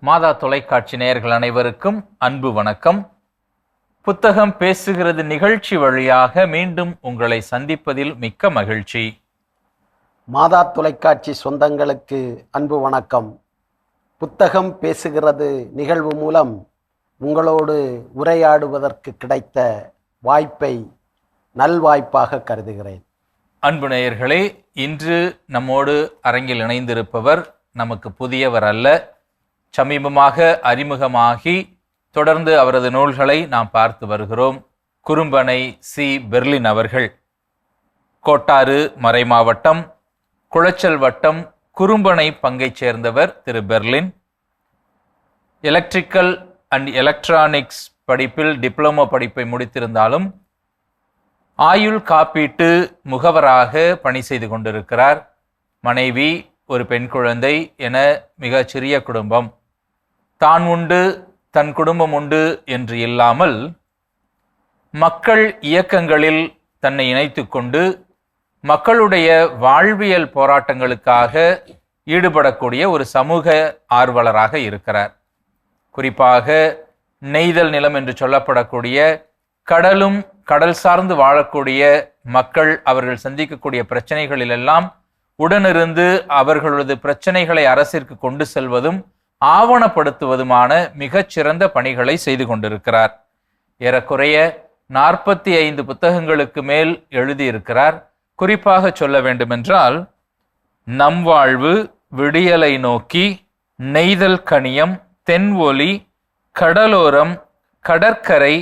மாதா தொலைக்காட்சி நேயர்கள் அனைவருக்கும் அன்பு வணக்கம். புத்தகம் பேசுகிறது நிகழ்ச்சி வழியாக மீண்டும் உங்களை சந்திப்பதில் மிக்க மகிழ்ச்சி. மாதா தொலைக்காட்சி சொந்தங்களுக்கு அன்பு வணக்கம். புத்தகம் பேசுகிறது நிகழ்வு மூலம் உங்களோடு உரையாடுவதற்கு கிடைத்த வாய்ப்பை நல்வாய்ப்பாக கருதுகிறேன். அன்பு நேயர்களே, இன்று நம்மோடு அரங்கில் இணைந்திருப்பவர் நமக்கு புதியவர் அல்ல. சமீபமாக அறிமுகமாகி தொடர்ந்து அவரது நூல்களை நாம் பார்த்து வருகிறோம். குறும்பனை சி. பெர்லின் அவர்கள். கோட்டாறு மறைமாவட்டம், குளச்சல் வட்டம், குறும்பனை பங்கைச் சேர்ந்தவர் திரு பெர்லின். எலக்ட்ரிக்கல் அண்ட் எலக்ட்ரானிக்ஸ் படிப்பில் டிப்ளமோ படிப்பை முடித்திருந்தாலும் ஆயுள் காப்பீட்டு முகவராக பணி செய்து கொண்டிருக்கிறார். மனைவி, ஒரு பெண் குழந்தை என மிக சிறிய குடும்பம். தான் உண்டு தன் குடும்பம் உண்டு என்று இல்லாமல் மக்கள் இயக்கங்களில் தன்னை இணைத்து கொண்டு மக்களுடைய வாழ்வியல் போராட்டங்களுக்காக ஈடுபடக்கூடிய ஒரு சமூக ஆர்வலராக இருக்கிறார். குறிப்பாக நெய்தல் நிலம் என்று சொல்லப்படக்கூடிய கடலும் கடல் சார்ந்து வாழக்கூடிய மக்கள் அவர்கள் சந்திக்கக்கூடிய பிரச்சனைகளிலெல்லாம் உடனிருந்து அவர்களது பிரச்சனைகளை அரசிற்கு கொண்டு செல்வதும் ஆவணப்படுத்துவதுமான மிகச்சிறந்த பணிகளை செய்து கொண்டிருக்கிறார். ஏறக்குறைய 45 புத்தகங்களுக்கு மேல் எழுதியிருக்கிறார். குறிப்பாக சொல்ல வேண்டுமென்றால் நம் வாழ்வு, விடியலை நோக்கி, நெய்தல் கணியம், தென் ஒலி, கடலோரம், கடற்கரை,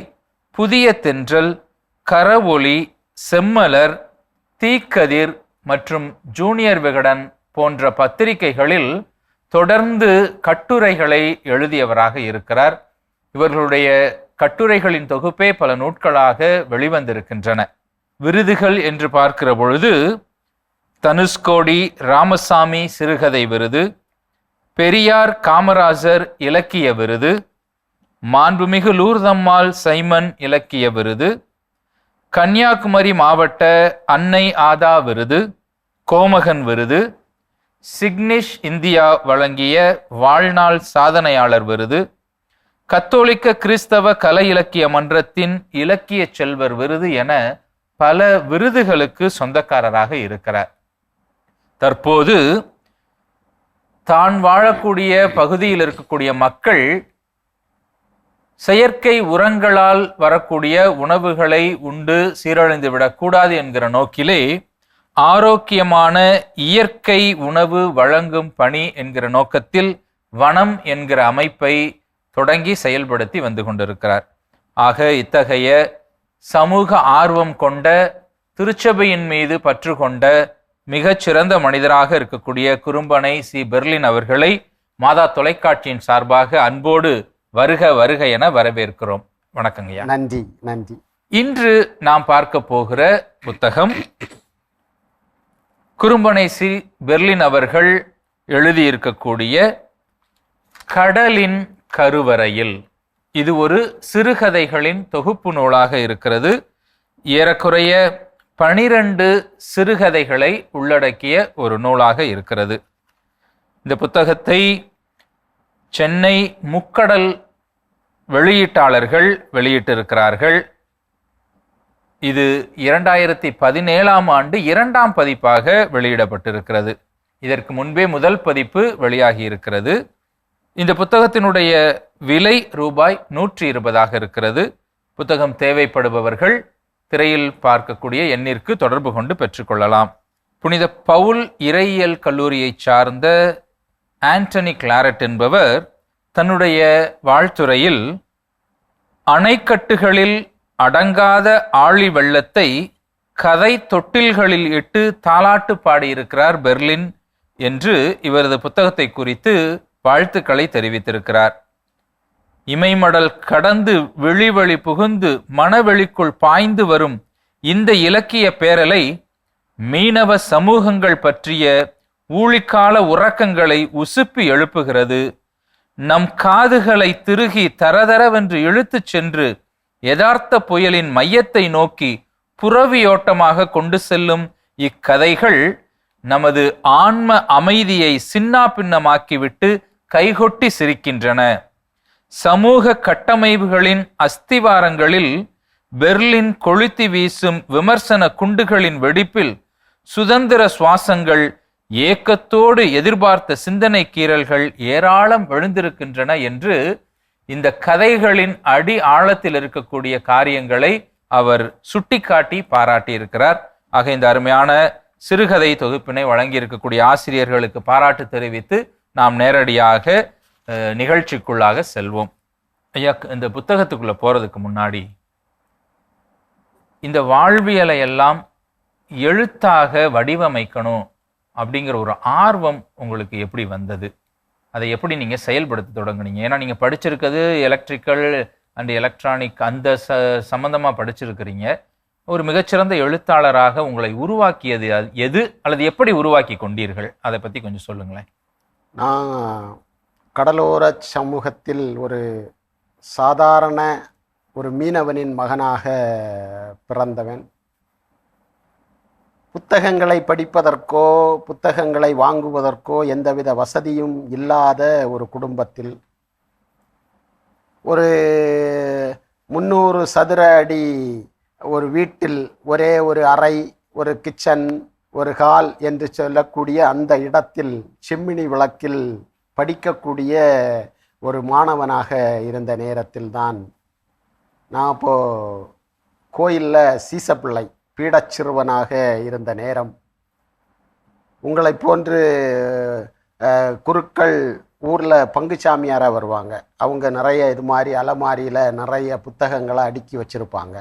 புதிய தென்றல், கரவொலி, செம்மலர், தீக்கதிர் மற்றும் ஜூனியர் விகடன் போன்ற பத்திரிகைகளில் தொடர்ந்து கட்டுரைகளை எழுதியவராக இருக்கிறார். இவர்களுடைய கட்டுரைகளின் தொகுப்பே பல நூட்களாக வெளிவந்திருக்கின்றன. விருதுகள் என்று பார்க்கிற பொழுது தனுஷ்கோடி ராமசாமி சிறுகதை விருது, பெரியார் காமராஜர் இலக்கிய விருது, மாண்புமிகு லூர்தம்மாள் சைமன் இலக்கிய விருது, கன்னியாகுமரி மாவட்ட அன்னை ஆதா விருது, கோமகன் விருது, சிக்னிஷ் இந்தியா வழங்கிய வாழ்நாள் சாதனையாளர் விருது, கத்தோலிக்க கிறிஸ்தவ கலை இலக்கிய மன்றத்தின் இலக்கிய செல்வர் விருது என பல விருதுகளுக்கு சொந்தக்காரராக இருக்கிறார். தற்போது தான் வாழக்கூடிய பகுதியில் இருக்கக்கூடிய மக்கள் செயற்கை உரங்களால் வரக்கூடிய உணவுகளை உண்டு சீரழிந்து விடக்கூடாது என்கிற நோக்கிலே ஆரோக்கியமான இயற்கை உணவு வழங்கும் பணி என்கிற நோக்கத்தில் வனம் என்கிற அமைப்பை தொடங்கி செயல்படுத்தி வந்து கொண்டிருக்கிறார். ஆக இத்தகைய சமூக ஆர்வம் கொண்ட, திருச்சபையின் மீது பற்று கொண்ட மிகச்சிறந்த மனிதராக இருக்கக்கூடிய குறும்பனை சி. பெர்லின் அவர்களை மாதா தொலைக்காட்சியின் சார்பாக அன்போடு வருக வருக என வரவேற்கிறோம். வணக்கங்கய்யா. நன்றி நன்றி. இன்று நாம் பார்க்க போகிற புத்தகம் குறும்பனை சி. பெர்லின் அவர்கள் எழுதியிருக்கக்கூடிய கடலின் கருவறையில். இது ஒரு சிறுகதைகளின் தொகுப்பு நூலாக இருக்கிறது. ஏறக்குறைய 12 சிறுகதைகளை உள்ளடக்கிய ஒரு நூலாக இருக்கிறது. இந்த புத்தகத்தை சென்னை முக்கடல் வெளியீட்டாளர்கள் வெளியிட்டிருக்கிறார்கள். இது 2017ஆம் ஆண்டு 2ஆம் பதிப்பாக வெளியிடப்பட்டிருக்கிறது. இதற்கு முன்பே முதல் பதிப்பு வெளியாகி இருக்கிறது. இந்த புத்தகத்தினுடைய விலை ரூபாய் 120 இருக்கிறது. புத்தகம் தேவைப்படுபவர்கள் திரையில் பார்க்கக்கூடிய எண்ணிற்கு தொடர்பு கொண்டு பெற்றுக்கொள்ளலாம். புனித பவுல் இறையியல் கல்லூரியை சார்ந்த ஆண்டனி கிளாரட் என்பவர் தன்னுடைய வாழ்த்துறையில் அணைக்கட்டுகளில் அடங்காத ஆழி வெள்ளத்தை கதை தொட்டில்களில் இட்டு தாலாட்டு பாடியிருக்கிறார் பெர்லின் என்று இவரது புத்தகத்தை குறித்து வாழ்த்துக்களை தெரிவித்திருக்கிறார். இமைமடல் கடந்து வெளிவழி புகுந்து மனவெளிக்குள் பாய்ந்து வரும் இந்த இலக்கிய பேரலை மீனவ சமூகங்கள் பற்றிய ஊழிக்கால உறக்கங்களை உசுப்பி எழுப்புகிறது. நம் காதுகளை திருகி தரதரவென்று இழுத்துச் சென்று யதார்த்த புயலின் மையத்தை நோக்கி புறவியோட்டமாக கொண்டு செல்லும் இக்கதைகள் நமது ஆன்ம அமைதியை சின்னா பின்னமாக்கிவிட்டு கைகொட்டி சிரிக்கின்றன. சமூக கட்டமைப்புகளின் அஸ்திவாரங்களில் பெர்லின் கொளுத்தி வீசும் விமர்சன குண்டுகளின் வெடிப்பில் சுதந்திர சுவாசங்கள், ஏக்கத்தோடு எதிர்பார்த்த சிந்தனை கீறல்கள் ஏராளம் விழுந்திருக்கின்றன என்று இந்த கதைகளின் அடி ஆழத்தில் இருக்கக்கூடிய காரியங்களை அவர் சுட்டிக்காட்டி பாராட்டியிருக்கிறார். ஆக இந்த அருமையான சிறுகதை தொகுப்பினை வழங்கி இருக்கக்கூடிய ஆசிரியர்களுக்கு பாராட்டு தெரிவித்து நாம் நேரடியாக நிகழ்ச்சிக்குள்ளாக செல்வோம். ஐயா, இந்த புத்தகத்துக்குள்ள போறதுக்கு முன்னாடி இந்த வாழ்வியலை எல்லாம் எழுத்தாக வடிவமைக்கணும் அப்படிங்கிற ஒரு ஆர்வம் உங்களுக்கு எப்படி வந்தது? அதை எப்படி நீங்க செயல்படுத்த தொடங்குனீங்க? ஏன்னா நீங்க படிச்சிருக்கிறது எலக்ட்ரிக்கல் அண்ட் எலக்ட்ரானிக் அந்த சம்பந்தமா படிச்சிருக்கிறீங்க. ஒரு மிகச்சிறந்த எழுத்தாளராக உங்களை உருவாக்கியது எது, அல்லது எப்படி உருவாக்கி கொண்டீர்கள்? அதை பத்தி கொஞ்சம் சொல்லுங்களேன். நான் கடலோர சமூகத்தில் ஒரு சாதாரண ஒரு மீனவனின் மகனாக பிறந்தவன். புத்தகங்களை படிப்பதற்கோ புத்தகங்களை வாங்குவதற்கோ எந்தவித வசதியும் இல்லாத ஒரு குடும்பத்தில் ஒரு 300 சதுர அடி ஒரு வீட்டில் ஒரே ஒரு அறை, ஒரு கிச்சன், ஒரு ஹால் என்று சொல்லக்கூடிய அந்த இடத்தில் சிம்மினி விளக்கில் படிக்கக்கூடிய ஒரு மாணவனாக இருந்த நேரத்தில்தான் நான் அப்போது கோயிலில் சீசப்பிள்ளை பீடச்சிறுவனாக இருந்த நேரம். உங்களை போன்று குருக்கள் ஊரில் பங்குச்சாமியாராக வருவாங்க. அவங்க நிறைய இது மாதிரி அலமாரியில் நிறைய புத்தகங்களை அடுக்கி வச்சுருப்பாங்க.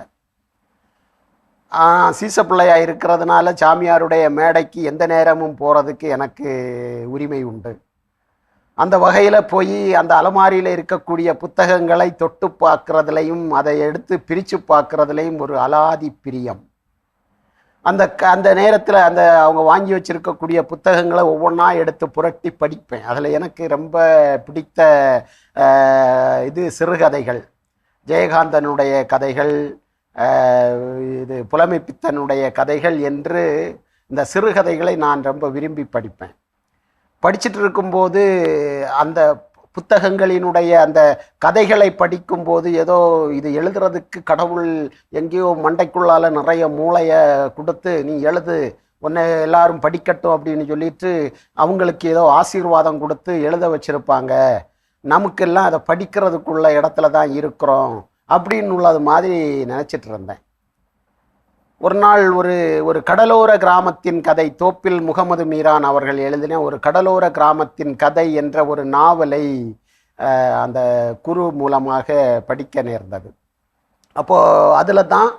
சீசப்பிள்ளையாக இருக்கிறதுனால சாமியாருடைய மேடைக்கு எந்த நேரமும் போகிறதுக்கு எனக்கு உரிமை உண்டு. அந்த வகையில் போய் அந்த அலமாரியில் இருக்கக்கூடிய புத்தகங்களை தொட்டு பார்க்குறதுலையும் அதை எடுத்து பிரித்து பார்க்குறதுலையும் ஒரு அலாதி பிரியம். அந்த நேரத்தில் அவங்க வாங்கி வச்சுருக்கக்கூடிய புத்தகங்களை ஒவ்வொன்றா எடுத்து புரட்டி படிப்பேன். அதில் எனக்கு ரொம்ப பிடித்த இது சிறுகதைகள், ஜெயகாந்தனுடைய கதைகள், இது புலமைப்பித்தனுடைய கதைகள் என்று இந்த சிறுகதைகளை நான் ரொம்ப விரும்பி படிப்பேன். படிச்சுட்டு இருக்கும்போது அந்த புத்தகங்களினுடைய அந்த கதைகளை படிக்கும்போது ஏதோ இது எழுதுறதுக்கு கடவுள் எங்கேயோ மண்டைக்குள்ளால் நிறைய மூளையை கொடுத்து நீ எழுது, உன்னை எல்லாரும் படிக்கட்டும் அப்படின்னு சொல்லிட்டு அவங்களுக்கு ஏதோ ஆசீர்வாதம் கொடுத்து எழுத வச்சுருப்பாங்க. நமக்கெல்லாம் அதை படிக்கிறதுக்குள்ள இடத்துல தான் இருக்கிறோம் அப்படின்னு உள்ளது மாதிரி நினச்சிட்டு இருந்தேன். ஒரு நாள் ஒரு கடலோர கிராமத்தின் கதை, தோப்பில் முகமது மீரான் அவர்கள் எழுதின ஒரு கடலோர கிராமத்தின் கதை என்ற ஒரு நாவலை அந்த குரு மூலமாக படிக்க நேர்ந்தது. அப்போது அதில் தான்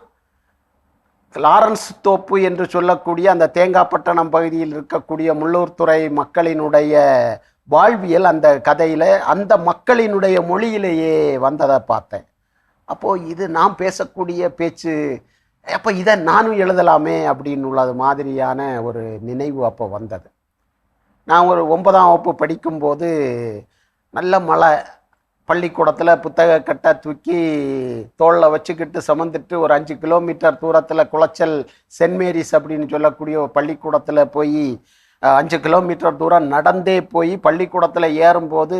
லாரன்ஸ் தோப்பு என்று சொல்லக்கூடிய அந்த தேங்காய்பட்டணம் பகுதியில் இருக்கக்கூடிய முள்ளூர்துறை மக்களினுடைய வாழ்வியல் அந்த கதையில் அந்த மக்களினுடைய மொழியிலேயே வந்ததை பார்த்தேன். அப்போது இது நாம் பேசக்கூடிய பேச்சு, அப்போ இதை நானும் எழுதலாமே அப்படின்னு உள்ளது மாதிரியான ஒரு நினைவு அப்போ வந்தது. நான் ஒரு 9ஆம் வகுப்பு படிக்கும்போது நல்ல மழை, பள்ளிக்கூடத்தில் புத்தக கட்டை தூக்கி தோளில் வச்சுக்கிட்டு சுமந்துட்டு ஒரு 5 கிலோமீட்டர் தூரத்தில் குளச்சல் சென்ட் மேரிஸ் அப்படின்னு சொல்லக்கூடிய ஒரு பள்ளிக்கூடத்தில் போய் 5 கிலோமீட்டர் தூரம் நடந்தே போய் பள்ளிக்கூடத்தில் ஏறும்போது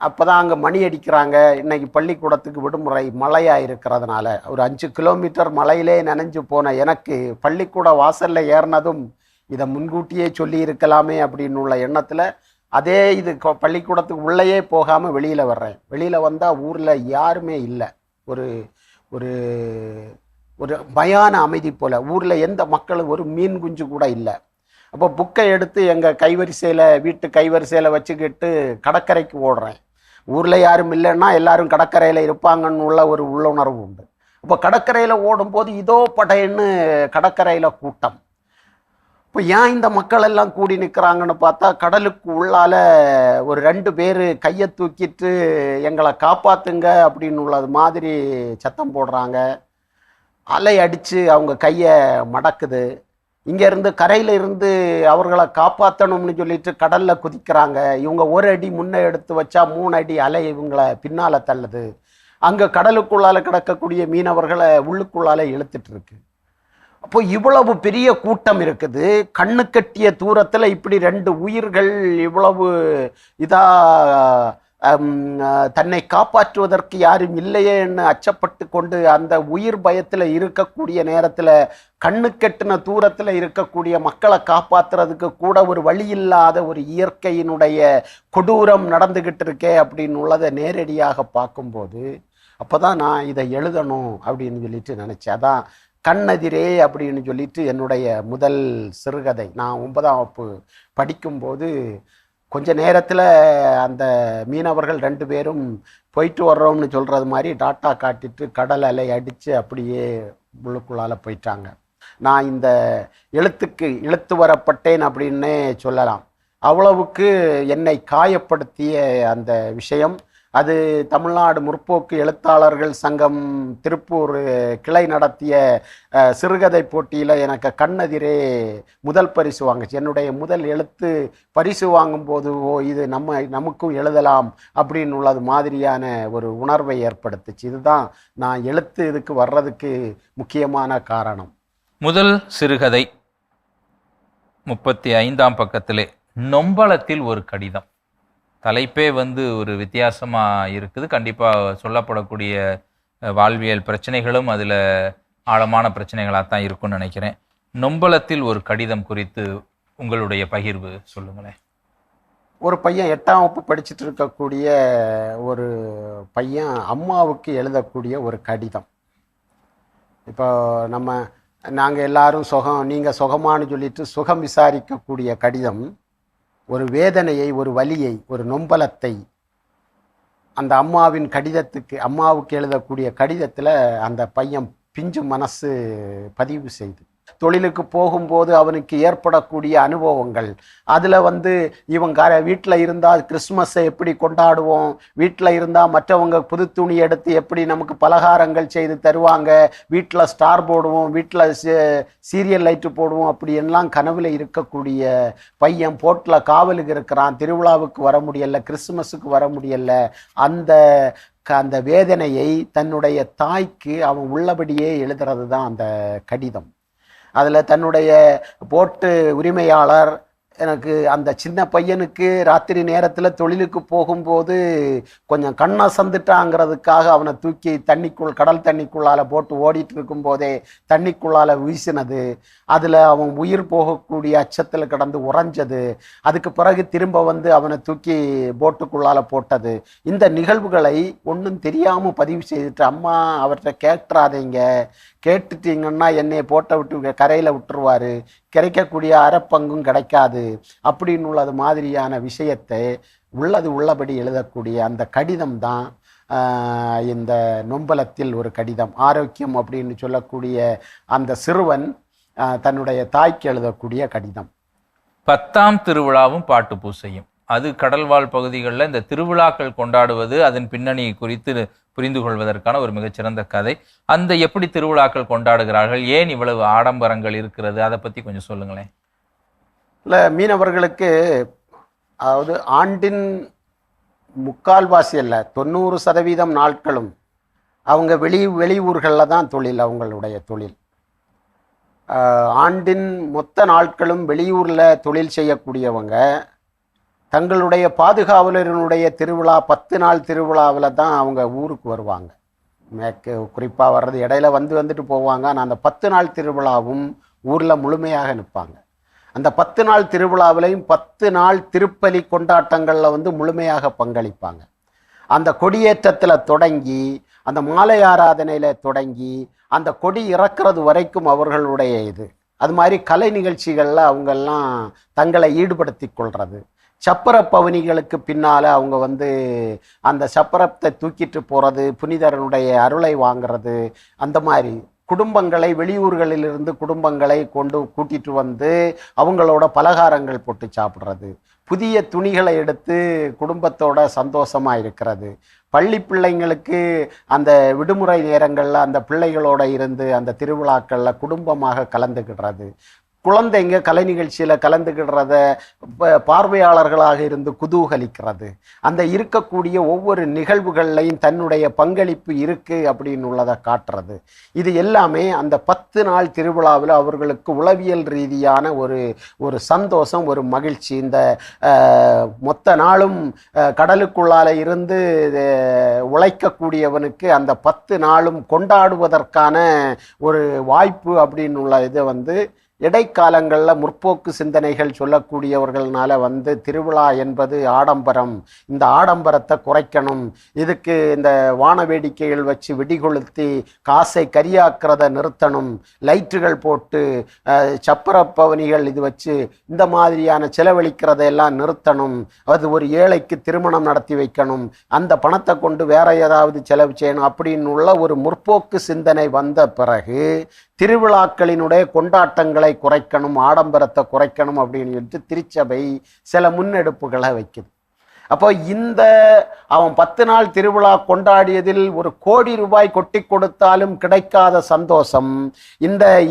அப்போ தான் அங்கே மணி அடிக்கிறாங்க. இன்றைக்கி பள்ளிக்கூடத்துக்கு விடுமுறை, மழையாக இருக்கிறதுனால ஒரு 5 கிலோமீட்டர் மழையிலே நனைஞ்சு போன எனக்கு பள்ளிக்கூட வாசலில் ஏறினதும் இதை முன்கூட்டியே சொல்லி இருக்கலாமே அப்படின்னு உள்ள எண்ணத்தில் அதே இது பள்ளிக்கூடத்துக்கு உள்ளேயே போகாமல் வெளியில் வர்றேன். வெளியில் வந்தால் ஊரில் யாருமே இல்லை. ஒரு ஒரு ஒரு பயான அமைதி போல், ஊரில் எந்த மக்களும் ஒரு மீன் குஞ்சு கூட இல்லை. அப்போ புக்கை எடுத்து எங்கள் கைவரிசையில், வீட்டு கைவரிசையில் வச்சுக்கிட்டு கடற்கரைக்கு ஓடுறேன். ஊரில் யாரும் இல்லைன்னா எல்லாரும் கடற்கரையில் இருப்பாங்கன்னு உள்ள ஒரு உள்ளுணர்வு உண்டு. அப்போ கடற்கரையில் ஓடும்போது இதோ படையன்னு கடற்கரையில் கூட்டம். இப்போ ஏன் இந்த மக்கள் எல்லாம் கூடி நிற்கிறாங்கன்னு பார்த்தா, கடலுக்கு உள்ளால ஒரு 2 பேர் கையை தூக்கிட்டு எங்களை காப்பாத்துங்க அப்படின்னு உள்ளது மாதிரி சத்தம் போடுறாங்க. அலை அடித்து அவங்க கையை மடக்குது. இங்கேருந்து கரையில் இருந்து அவர்களை காப்பாற்றணும்னு சொல்லிட்டு கடலில் குதிக்கிறாங்க. இவங்க ஒரு அடி முன்னே எடுத்து வச்சா 3 அடி அலை இவங்களை பின்னால் தள்ளுது. அங்கே கடலுக்குள்ளால கிடக்கக்கூடிய மீனவர்களை உள்ளுக்குள்ளால இழுத்துட்டு இருக்கு. அப்போ இவ்வளவு பெரிய கூட்டம் இருக்குது. கண்ணு கட்டிய தூரத்தில் இப்படி 2 உயிர்கள் இவ்வளவு இதா தன்னை காப்பாற்றுவதற்கு யாரும் இல்லையேன்னு அச்சப்பட்டு கொண்டு அந்த உயிர் பயத்தில் இருக்கக்கூடிய நேரத்தில் கண்ணு கட்டின தூரத்தில் இருக்கக்கூடிய மக்களை காப்பாற்றுறதுக்கு கூட ஒரு வழி இல்லாத ஒரு இயற்கையினுடைய கொடூரம் நடந்துக்கிட்டு இருக்கே அப்படின்னு உள்ளதை நேரடியாக பார்க்கும்போது அப்போ தான் நான் இதை எழுதணும் அப்படின்னு சொல்லிட்டு நினச்சேன். அதான் கண்ணெதிரே அப்படின்னு சொல்லிட்டு என்னுடைய முதல் சிறுகதை. நான் 9ஆம் வகுப்பு படிக்கும்போது கொஞ்ச நேரத்தில் அந்த மீனவர்கள் 2 பேரும் போயிட்டு வர்றோம்னு சொல்கிறது மாதிரி டாட்டா காட்டிட்டு கடல் அலை அடித்து அப்படியே உள்ளுக்குள்ளால் போயிட்டாங்க. நான் இந்த எழுத்துக்கு இழுத்து வரப்பட்டேன் அப்படின்னே சொல்லலாம். அவ்வளவுக்கு என்னை காயப்படுத்திய அந்த விஷயம். அது தமிழ்நாடு முற்போக்கு எழுத்தாளர்கள் சங்கம் திருப்பூர் கிளை நடத்திய சிறுகதை போட்டியில் எனக்கு கண்ணெதிரே முதல் பரிசு வாங்குச்சு. என்னுடைய முதல் எழுத்து பரிசு வாங்கும்போது இது நமக்கும் எழுதலாம் அப்படின்னு உள்ளது மாதிரியான ஒரு உணர்வை ஏற்படுத்துச்சு. இதுதான் நான் எழுத்து இதுக்கு வர்றதுக்கு முக்கியமான காரணம். முதல் சிறுகதை 35ஆம் பக்கத்திலே நொம்பலத்தில் ஒரு கடிதம். தலைப்பே ஒரு வித்தியாசமாக இருக்குது. கண்டிப்பாக சொல்லப்படக்கூடிய வாழ்வியல் பிரச்சனைகளும் அதில் ஆழமான பிரச்சனைகளாக தான் இருக்கும்னு நினைக்கிறேன். நொம்பலத்தில் ஒரு கடிதம் குறித்து உங்களுடைய பகிர்வு சொல்லுங்களேன். ஒரு பையன் 8ஆம் வகுப்பு படிச்சுட்டு இருக்கக்கூடிய ஒரு பையன் அம்மாவுக்கு எழுதக்கூடிய ஒரு கடிதம். இப்போ நாங்கள் எல்லாரும் நீங்கள் சுகமானு சொல்லிட்டு சுகம் விசாரிக்கக்கூடிய கடிதம் ஒரு வேதனையை, ஒரு வலியை, ஒரு நொம்பலத்தை அந்த அம்மாவுக்கு எழுதக்கூடிய கடிதத்தில் அந்த பையன் பிஞ்சு மனசு பதிவு செய்து தொழிலுக்கு போகும்போது அவனுக்கு ஏற்படக்கூடிய அனுபவங்கள், அதில் இவங்க வீட்டில் இருந்தால் கிறிஸ்மஸை எப்படி கொண்டாடுவோம், வீட்டில் இருந்தால் மற்றவங்க புது துணி எடுத்து எப்படி நமக்கு பலகாரங்கள் செய்து தருவாங்க, வீட்டில் ஸ்டார் போடுவோம், வீட்டில் சீரியல் லைட்டு போடுவோம், அப்படி எல்லாம் கனவில் இருக்கக்கூடிய பையன் போட்டில் காவலுக்கு இருக்கிறான், திருவிழாவுக்கு வர முடியலை, கிறிஸ்மஸுக்கு வர முடியலை. அந்த வேதனையை தன்னுடைய தாய்க்கு அவன் உள்ளபடியே எழுதுறது தான் அந்த கடிதம். அதில் தன்னுடைய போட்டு உரிமையாளர் எனக்கு அந்த சின்ன பையனுக்கு ராத்திரி நேரத்தில் தொழிலுக்கு போகும்போது கொஞ்சம் கண்ணசந்துட்டாங்கிறதுக்காக அவனை தூக்கி கடல் தண்ணிக்குள்ளால் போட்டு ஓடிட்டு இருக்கும்போதே தண்ணிக்குள்ளால் வீசினது, அதில் அவன் உயிர் போகக்கூடிய அச்சத்தில் கிடந்து உறைஞ்சது, அதுக்கு பிறகு திரும்ப அவனை தூக்கி போட்டுக்குள்ளால் போட்டது. இந்த நிகழ்வுகளை ஒன்றும் தெரியாமல் பதிவு செய்துட்டு, அம்மா அவர்கிட்ட கேட்டுறாதீங்க, கேட்டுட்டீங்கன்னா என்னை போட்ட விட்டு கரையில் விட்டுருவார், கிடைக்கக்கூடிய அரைப்பங்கும் கிடைக்காது அப்படின்னு உள்ளது மாதிரியான விஷயத்தை உள்ளபடி எழுதக்கூடிய அந்த கடிதம் தான் இந்த நொம்பலத்தில் ஒரு கடிதம். ஆரோக்கியம் அப்படின்னு சொல்லக்கூடிய அந்த சிறுவன் தன்னுடைய தாய்க்கு எழுதக்கூடிய கடிதம். 10ஆம் திருவிழாவும் பாட்டு பூசையும், அது கடல்வாழ் பகுதிகளில் இந்த திருவிழாக்கள் கொண்டாடுவது, அதன் பின்னணி குறித்து புரிந்து கொள்வதற்கான ஒரு மிகச்சிறந்த கதை. அந்த எப்படி திருவிழாக்கள் கொண்டாடுகிறார்கள், ஏன் இவ்வளவு ஆடம்பரங்கள் இருக்கிறது, அதை பற்றி கொஞ்சம் சொல்லுங்களேன். இல்லை, மீனவர்களுக்கு அதாவது ஆண்டின் 3/4 அல்ல 90% நாட்களும் அவங்க வெளியூர்களில் தான் தொழில், அவங்களுடைய தொழில். ஆண்டின் மொத்த நாட்களும் வெளியூரில் தொழில் செய்யக்கூடியவங்க தங்களுடைய பாதுகாவலரினுடைய திருவிழா 10 நாள் திருவிழாவில் தான் அவங்க ஊருக்கு வருவாங்க. குறிப்பாக வர்றது இடையில வந்துட்டு போவாங்க. ஆனால் அந்த 10 நாள் திருவிழாவும் ஊரில் முழுமையாக நிற்பாங்க. அந்த 10 நாள் திருவிழாவிலையும் 10 நாள் திருப்பலி கொண்டாட்டங்களில் முழுமையாக பங்களிப்பாங்க. அந்த கொடியேற்றத்தில் தொடங்கி அந்த மாலை ஆராதனையில் தொடங்கி அந்த கொடி இறக்கிறது வரைக்கும் அவர்களுடைய இது. அது மாதிரி கலை நிகழ்ச்சிகளில் அவங்கெல்லாம் தங்களை ஈடுபடுத்தி கொள்வது, சப்பர பவனிகளுக்கு பின்னால் அவங்க அந்த சப்பரத்தை தூக்கிட்டு போகிறது, புனிதரனுடைய அருளை வாங்கிறது, அந்த மாதிரி குடும்பங்களை வெளியூர்களிலிருந்து குடும்பங்களை கூட்டிட்டு வந்து அவங்களோட பலகாரங்கள் போட்டு சாப்பிட்றது, புதிய துணிகளை எடுத்து குடும்பத்தோட சந்தோஷமா இருக்கிறது, பள்ளி பிள்ளைங்களுக்கு அந்த விடுமுறை நேரங்களில் அந்த பிள்ளைகளோட இருந்து அந்த திருவிழாக்களில் குடும்பமாக கலந்துக்கிடுறது, குழந்தைங்க கலை நிகழ்ச்சியில் கலந்துக்கிடுறத பார்வையாளர்களாக இருந்து குதூகலிக்கிறது, அந்த இருக்கக்கூடிய ஒவ்வொரு நிகழ்வுகள்லையும் தன்னுடைய பங்களிப்பு இருக்குது அப்படின்னு உள்ளதை காட்டுறது. இது எல்லாமே அந்த 10 நாள் திருவிழாவில் அவர்களுக்கு உளவியல் ரீதியான ஒரு சந்தோஷம், ஒரு மகிழ்ச்சி. இந்த மொத்த நாளும் கடலுக்குள்ளால இருந்து உழைக்கக்கூடியவனுக்கு அந்த 10 நாளும் கொண்டாடுவதற்கான ஒரு வாய்ப்பு அப்படின்னு உள்ள இதை இடைக்காலங்களில் முற்போக்கு சிந்தனைகள் சொல்லக்கூடியவர்களால திருவிழா என்பது ஆடம்பரம், இந்த ஆடம்பரத்தை குறைக்கணும், இதுக்கு இந்த வான வேடிக்கைகள் வச்சு வெடிகொளுத்தி காசை கரியாக்கிறத நிறுத்தணும், லைட்டுகள் போட்டு சப்பரப்பவனிகள் இது வச்சு இந்த மாதிரியான செலவழிக்கிறதையெல்லாம் நிறுத்தணும், அது ஒரு ஏழைக்கு திருமணம் நடத்தி வைக்கணும், அந்த பணத்தை கொண்டு வேற ஏதாவது செலவு செய்யணும் அப்படின்னு உள்ள ஒரு முற்போக்கு சிந்தனை வந்த பிறகு திருவிழாக்களினுடைய கொண்டாட்டங்களை குறைக்கணும், ஆடம்பரத்தை குறைக்கணும் அப்படின்னு சொல்லிட்டு திருச்சபை சில முன்னெடுப்புகளை வைக்குது. அப்போ அவன் 10 நாள் திருவிழா கொண்டாடியதில் 1 கோடி ரூபாய் கொட்டி கொடுத்தாலும் கிடைக்காத சந்தோஷம்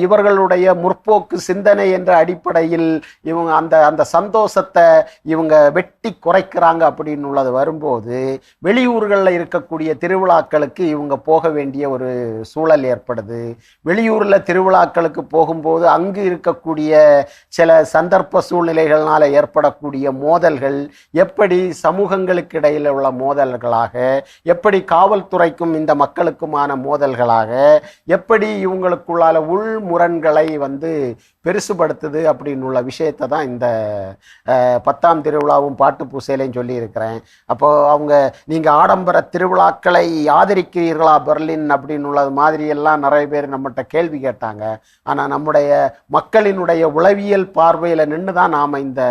இவர்களுடைய முற்போக்கு சிந்தனை என்ற அடிப்படையில் இவங்க அந்த சந்தோஷத்தை இவங்க வெட்டி குறைக்கிறாங்க அப்படின்னு உள்ளது வரும்போது வெளியூர்களில் இருக்கக்கூடிய திருவிழாக்களுக்கு இவங்க போக வேண்டிய ஒரு சூழல் ஏற்படுது. வெளியூரில் திருவிழாக்களுக்கு போகும்போது அங்கு இருக்கக்கூடிய சில சந்தர்ப்ப சூழ்நிலைகளால் ஏற்படக்கூடிய மோதல்கள் எப்படி சமூகங்களுக்கு இடையில் உள்ள மோதல்களாக, எப்படி காவல்துறைக்கும் இந்த மக்களுக்குமான மோதல்களாக, எப்படி இவங்களுக்குள்ளால உள் முரண்களை பெருசுபடுத்துது அப்படின்னு உள்ள விஷயத்தை தான் இந்த 10ஆம் திருவிழாவும் பாட்டு பூசையிலையும் சொல்லி இருக்கிறேன். அப்போ நீங்கள் ஆடம்பர திருவிழாக்களை ஆதரிக்கிறீர்களா பெர்லின் அப்படின்னு உள்ளது மாதிரி எல்லாம் நிறைய பேர் நம்மகிட்ட கேள்வி கேட்டாங்க. ஆனால் நம்முடைய மக்களினுடைய உளவியல் பார்வையில் நின்று தான் நாம் இந்த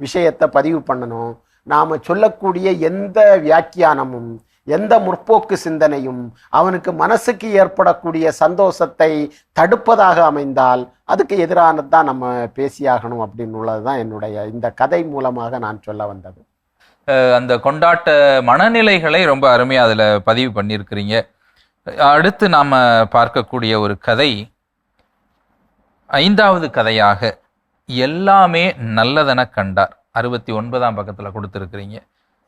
விஷயத்தை பதிவு பண்ணணும். நாம் சொல்லக்கூடிய எந்த வியாக்கியானமும் எந்த முற்போக்கு சிந்தனையும் அவனுக்கு மனசுக்கு ஏற்படக்கூடிய சந்தோஷத்தை தடுப்பதாக அமைந்தால் அதுக்கு எதிரானது தான் நம்ம பேசியாகணும் அப்படின்னு உள்ளது தான் என்னுடைய இந்த கதை மூலமாக நான் சொல்ல வந்தது. அந்த கொண்டாட்ட மனநிலைகளை ரொம்ப அருமையாக அதில் பதிவு பண்ணியிருக்கிறீங்க. அடுத்து நாம் பார்க்கக்கூடிய ஒரு கதை 5வது கதையாக எல்லாமே நல்லதென கண்டார். 69ஆம் பக்கத்தில் கொடுத்துருக்கிறீங்க.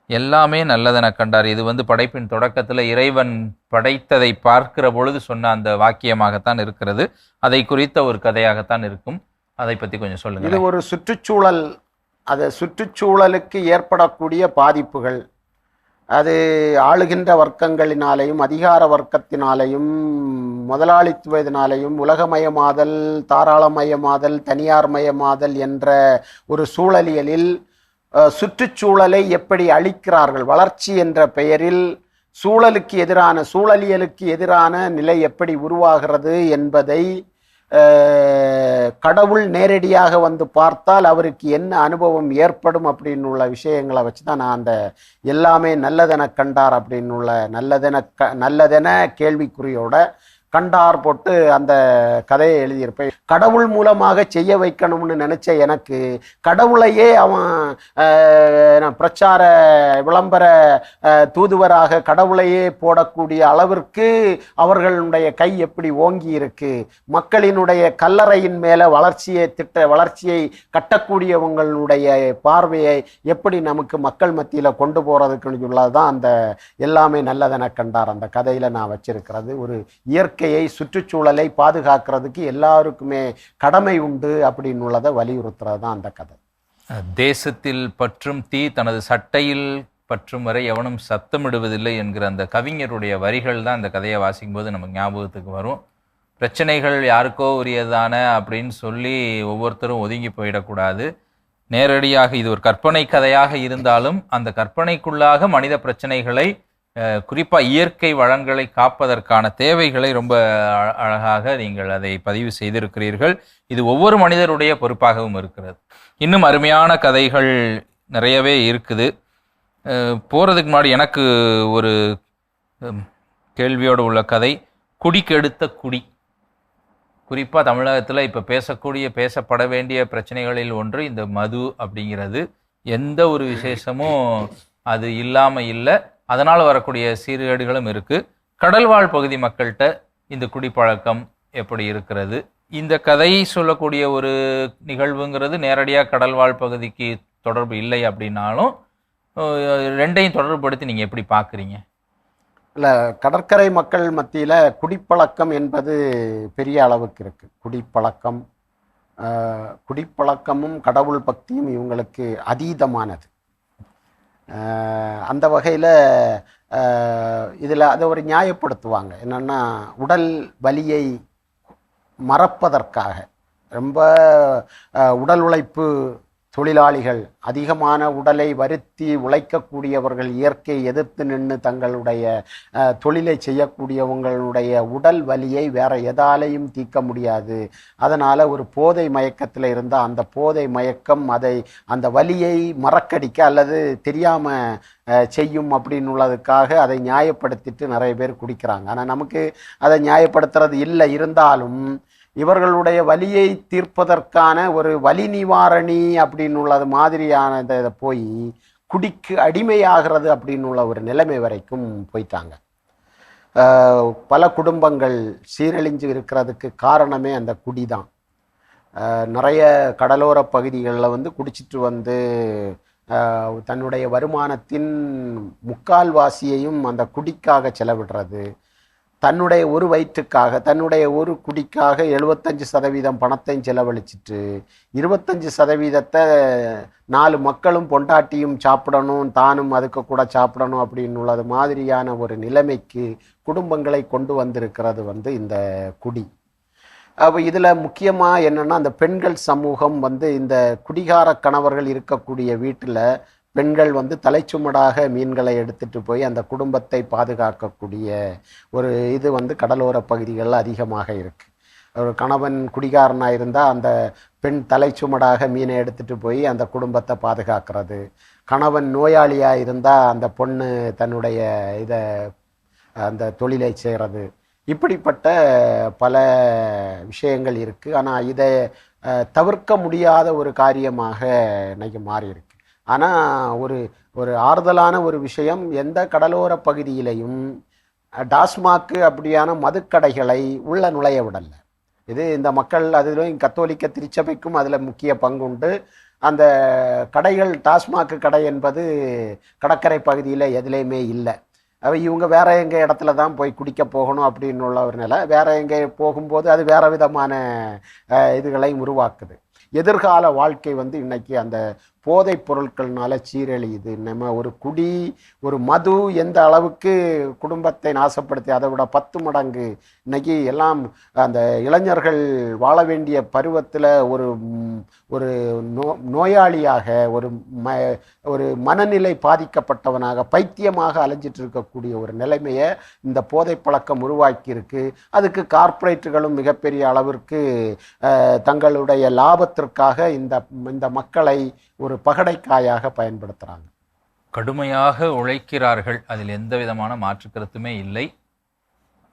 எல்லாமே நல்லதென கண்டார். இது படைப்பின் தொடக்கத்தில் இறைவன் படைத்ததை பார்க்கிற பொழுது சொன்ன அந்த வாக்கியமாகத்தான் இருக்கிறது. அதை குறித்த ஒரு கதையாகத்தான் இருக்கும். அதை பற்றி கொஞ்சம் சொல்லுங்கள். இது ஒரு சுற்றுச்சூழல், அது சுற்றுச்சூழலுக்கு ஏற்படக்கூடிய பாதிப்புகள், அது ஆளுகின்ற வர்க்கங்களினாலேயும் அதிகார வர்க்கத்தினாலேயும் முதலாளித்துவத்தினாலேயும் உலகமயமாதல், தாராளமயமாதல், தனியார் மயமாதல் என்ற ஒரு சூழலியலில் சுற்றுச்சூழலை எப்படி அழிக்கிறார்கள், வளர்ச்சி என்ற பெயரில் சூழலியலுக்கு எதிரான நிலை எப்படி உருவாகிறது என்பதை கடவுள் நேரடியாக பார்த்தால் அவருக்கு என்ன அனுபவம் ஏற்படும் அப்படின்னு உள்ள விஷயங்களை வச்சு தான் நான் அந்த எல்லாமே நல்லதென கண்டார் அப்படின்னு உள்ள நல்லதென கேள்விக்குறியோட கண்டார் போட்டு அந்த கதையை எழுதியிருப்பேன். கடவுள் மூலமாக செய்ய வைக்கணும்னு நினைச்ச எனக்கு கடவுளையே அவன் பிரச்சார விளம்பர தூதுவராக கடவுளையே போடக்கூடிய அளவிற்கு அவர்களுடைய கை எப்படி ஓங்கி இருக்கு, மக்களினுடைய கல்லறையின் மேல வளர்ச்சியை கட்டக்கூடியவங்களுடைய பார்வையை எப்படி நமக்கு மக்கள் மத்தியில கொண்டு போறதுக்குன்னு உள்ளதுதான் அந்த எல்லாமே நல்லதென கண்டார் அந்த கதையில நான் வச்சிருக்கிறது. ஒரு இயற்கையை சுற்றுச்சூழலை பாதுகாக்கிறதுக்கு எல்லாருக்குமே கடமை உண்டு அப்படின்னு உள்ளதை வலியுறுத்துறது தான் அந்த கதை. தேசத்தில் பற்றும் தீ தனது சட்டையில் பற்றும் வரை எவனும் சத்தமிடுவதில்லை என்கிற அந்த கவிஞருடைய வரிகள் தான் இந்த கதையை வாசிக்கும் போது நமக்கு ஞாபகத்துக்கு வரும். பிரச்சனைகள் யாருக்கோ உரியதான அப்படின்னு சொல்லி ஒவ்வொருத்தரும் ஒதுங்கி போயிடக்கூடாது. நேரடியாக இது ஒரு கற்பனை கதையாக இருந்தாலும் அந்த கற்பனைக்குள்ளாக மனித பிரச்சனைகளை, குறிப்பாக இயற்கை வளங்களை காப்பதற்கான தேவைகளை ரொம்ப அழகாக நீங்கள் அதை பதிவு செய்திருக்கிறீர்கள். இது ஒவ்வொரு மனிதருடைய பொறுப்பாகவும் இருக்கிறது. இன்னும் அருமையான கதைகள் நிறையவே இருக்குது. போகிறதுக்கு முன்னாடி எனக்கு ஒரு கேள்வியோடு உள்ள கதை, குடி கெடுத்த குடி. குறிப்பாக தமிழகத்தில் இப்போ பேசப்பட வேண்டிய பிரச்சனைகளில் ஒன்று இந்த மது அப்படிங்கிறது. எந்த ஒரு விசேஷமும் அது இல்லாமல் இல்லை. அதனால் வரக்கூடிய சீர்கேடுகளும் இருக்குது. கடல்வாழ் பகுதி மக்கள்கிட்ட இந்த குடிப்பழக்கம் எப்படி இருக்கிறது? இந்த கதை சொல்லக்கூடிய ஒரு நிகழ்வுங்கிறது நேரடியாக கடல்வாழ் பகுதிக்கு தொடர்பு இல்லை அப்படின்னாலும் ரெண்டையும் தொடர்புபடுத்தி நீங்கள் எப்படி பார்க்குறீங்க? இல்லை, கடற்கரை மக்கள் மத்தியில் குடிப்பழக்கம் என்பது பெரிய அளவுக்கு இருக்குது. குடிப்பழக்கமும் கடவுள் பக்தியும் இவங்களுக்கு அதீதமானது. அந்த வகையில் இதில் அதை ஒரு நியாயப்படுத்துவாங்க. என்னென்னா, உடல் வலியை மறப்பதற்காக ரொம்ப உடல் உழைப்பு தொழிலாளிகள், அதிகமான உடலை வருத்தி உழைக்கக்கூடியவர்கள், இயற்கை எதிர்த்து நின்று தங்களுடைய தொழிலை செய்யக்கூடியவங்களுடைய உடல் வலியை வேற எதாலையும் தீர்க்க முடியாது. அதனால் ஒரு போதை மயக்கத்தில் இருந்தால் அந்த போதை மயக்கம் அந்த வலியை மறக்கடிக்க அல்லது தெரியாமல் செய்யும் அப்படின்னு உள்ளதுக்காக அதை நியாயப்படுத்திட்டு நிறைய பேர் குடிக்கிறாங்க. ஆனால் நமக்கு அதை நியாயப்படுத்துறது இல்லை. இருந்தாலும் இவர்களுடைய வலியை தீர்ப்பதற்கான ஒரு வலி நிவாரணி அப்படின்னு உள்ளது மாதிரியான இதை போய் குடிக்கு அடிமையாகிறது அப்படின்னு உள்ள ஒரு நிலைமை வரைக்கும் போயிட்டாங்க. பல குடும்பங்கள் சீரழிஞ்சு இருக்கிறதுக்கு காரணமே அந்த குடி தான். நிறைய கடலோர பகுதிகளில் குடிச்சிட்டு தன்னுடைய வருமானத்தின் முக்கால்வாசியையும் அந்த குடிக்காக செலவிடுறது. தன்னுடைய ஒரு வயிற்றுக்காக, தன்னுடைய ஒரு குடிக்காக 75% பணத்தையும் செலவழிச்சிட்டு 25% 4 மக்களும் பொண்டாட்டியும் சாப்பிடணும், தானும் அதுக்கு கூட சாப்பிடணும் அப்படின்னு உள்ளது மாதிரியான ஒரு நிலைமைக்கு குடும்பங்களை கொண்டு வந்திருக்கிறது இந்த குடி. அப்போ இதில் முக்கியமாக என்னென்னா, அந்த பெண்கள் சமூகம் இந்த குடிகார கணவர்கள் இருக்கக்கூடிய வீட்டில் பெண்கள் தலைச்சுமடாக மீன்களை எடுத்துகிட்டு போய் அந்த குடும்பத்தை பாதுகாக்கக்கூடிய ஒரு இது கடலோர பகுதிகளில் அதிகமாக இருக்குது. ஒரு கணவன் குடிகாரனாக இருந்தால் அந்த பெண் தலைச்சுமடாக மீனை எடுத்துகிட்டு போய் அந்த குடும்பத்தை பாதுகாக்கிறது. கணவன் நோயாளியாக இருந்தால் அந்த பொண்ணு தன்னுடைய அந்த தொழிலை செய்கிறது. இப்படிப்பட்ட பல விஷயங்கள் இருக்குது. ஆனால் இதை தவிர்க்க முடியாத ஒரு காரியமாக இன்னைக்கு மாறி இருக்கு. ஆனால் ஒரு ஆறுதலான ஒரு விஷயம், எந்த கடலோர பகுதியிலையும் டாஸ்மாக்கு அப்படியான மதுக்கடைகளை உள்ள நுழைய விடலை. இந்த மக்கள், அதிலும் கத்தோலிக்க திருச்சபைக்கும் அதில் முக்கிய பங்குண்டு. அந்த கடைகள், டாஸ்மாக்கு கடை என்பது கடற்கரை பகுதியில் எதுலேயுமே இல்லை. இவங்க வேற எங்கே இடத்துல தான் போய் குடிக்க போகணும் அப்படின்னு உள்ள ஒரு நிலை. வேற எங்கே போகும்போது அது வேற விதமான இதுகளையும் உருவாக்குது. எதிர்கால வாழ்க்கை இன்னைக்கு அந்த போதைப் பொருட்கள்னால சீரழியுது. நம்ம ஒரு மது எந்த அளவுக்கு குடும்பத்தை நாசப்படுத்தி அதை விட 10 மடங்கு இன்னைக்கு எல்லாம் அந்த இளைஞர்கள் வாழ வேண்டிய பருவத்தில் ஒரு நோயாளியாக, ஒரு மனநிலை பாதிக்கப்பட்டவனாக, பைத்தியமாக அலைஞ்சிட்டு இருக்கக்கூடிய ஒரு நிலைமையை இந்த போதை பழக்கம் உருவாக்கி இருக்கு. அதுக்கு கார்ப்பரேட்டுகளும் மிகப்பெரிய அளவிற்கு தங்களுடைய லாபத்திற்காக இந்த மக்களை ஒரு பகடைக்காயாக பயன்படுத்துகிறாங்க. கடுமையாக உழைக்கிறார்கள், அதில் எந்த விதமான மாற்று கருத்துமே இல்லை.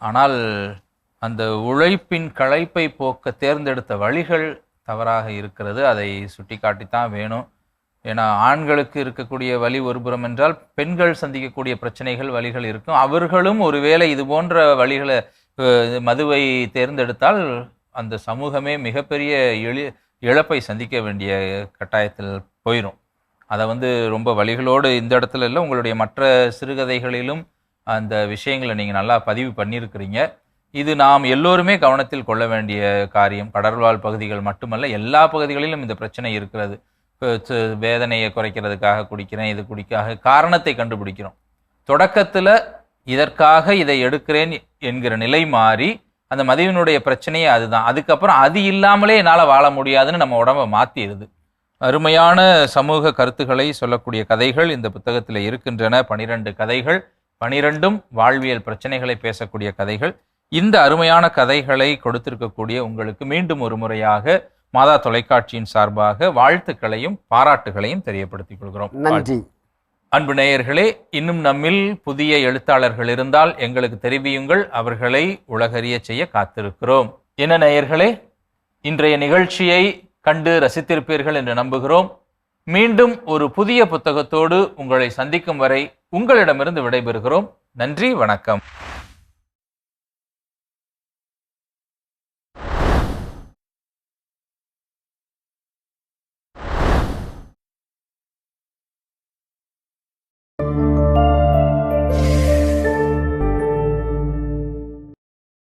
ஆனால் அந்த உழைப்பின் களைப்பை போக்க தேர்ந்தெடுத்த வழிகள் தவறாக இருக்கிறது. அதை சுட்டி காட்டித்தான் வேணும். ஏன்னா ஆண்களுக்கு இருக்கக்கூடிய வலி ஒருபுறம் என்றால், பெண்கள் சந்திக்கக்கூடிய பிரச்சனைகள், வழிகள் இருக்கும். அவர்களும் ஒருவேளை இது போன்ற வழிகளை, மதுவை தேர்ந்தெடுத்தால் அந்த சமூகமே மிகப்பெரிய இழப்பை சந்திக்க வேண்டிய கட்டாயத்தில் போயிடும். அதை ரொம்ப வழிகளோடு இந்த இடத்துல இல்லை, உங்களுடைய மற்ற சிறுகதைகளிலும் அந்த விஷயங்களை நீங்கள் நல்லா பதிவு பண்ணியிருக்கிறீங்க. இது நாம் எல்லோருமே கவனத்தில் கொள்ள வேண்டிய காரியம். கடல்வாழ் பகுதிகள் மட்டுமல்ல, எல்லா பகுதிகளிலும் இந்த பிரச்சனை இருக்கிறது. வேதனையை குறைக்கிறதுக்காக குடிக்கிறேன், இது குடிக்காக காரணத்தை கண்டுபிடிக்கிறோம். தொடக்கத்தில் இதற்காக இதை எடுக்கிறேன் என்கிற நிலை மாறி அந்த மதுவினுடைய பிரச்சனையே அதுதான். அதுக்கப்புறம் அது இல்லாமலே என்னால் வாழ முடியாதுன்னு நம்ம உடம்பை மாற்றிடுது. அருமையான சமூக கருத்துக்களை சொல்லக்கூடிய கதைகள் இந்த புத்தகத்தில் இருக்கின்றன. 12 கதைகள், 12ம் வாழ்வியல் பிரச்சனைகளை பேசக்கூடிய கதைகள். இந்த அருமையான கதைகளை கொடுத்திருக்கக்கூடிய உங்களுக்கு மீண்டும் ஒரு முறையாக மாதா தொலைக்காட்சியின் சார்பாக வாழ்த்துக்களையும் பாராட்டுகளையும் தெரியப்படுத்திக் கொள்கிறோம். நன்றி. அன்பு நேயர்களே, இன்னும் நம்மில் புதிய எழுத்தாளர்கள் இருந்தால் எங்களுக்கு தெரிவியுங்கள். அவர்களை உலகறிய செய்ய காத்திருக்கிறோம். என்ன நேயர்களே, இன்றைய நிகழ்ச்சியை கண்டு ரசித்திருப்பீர்கள் என்று நம்புகிறோம். மீண்டும் ஒரு புதிய புத்தகத்தோடு உங்களை சந்திக்கும் வரை உங்களிடமிருந்து விடைபெறுகிறோம். நன்றி, வணக்கம்.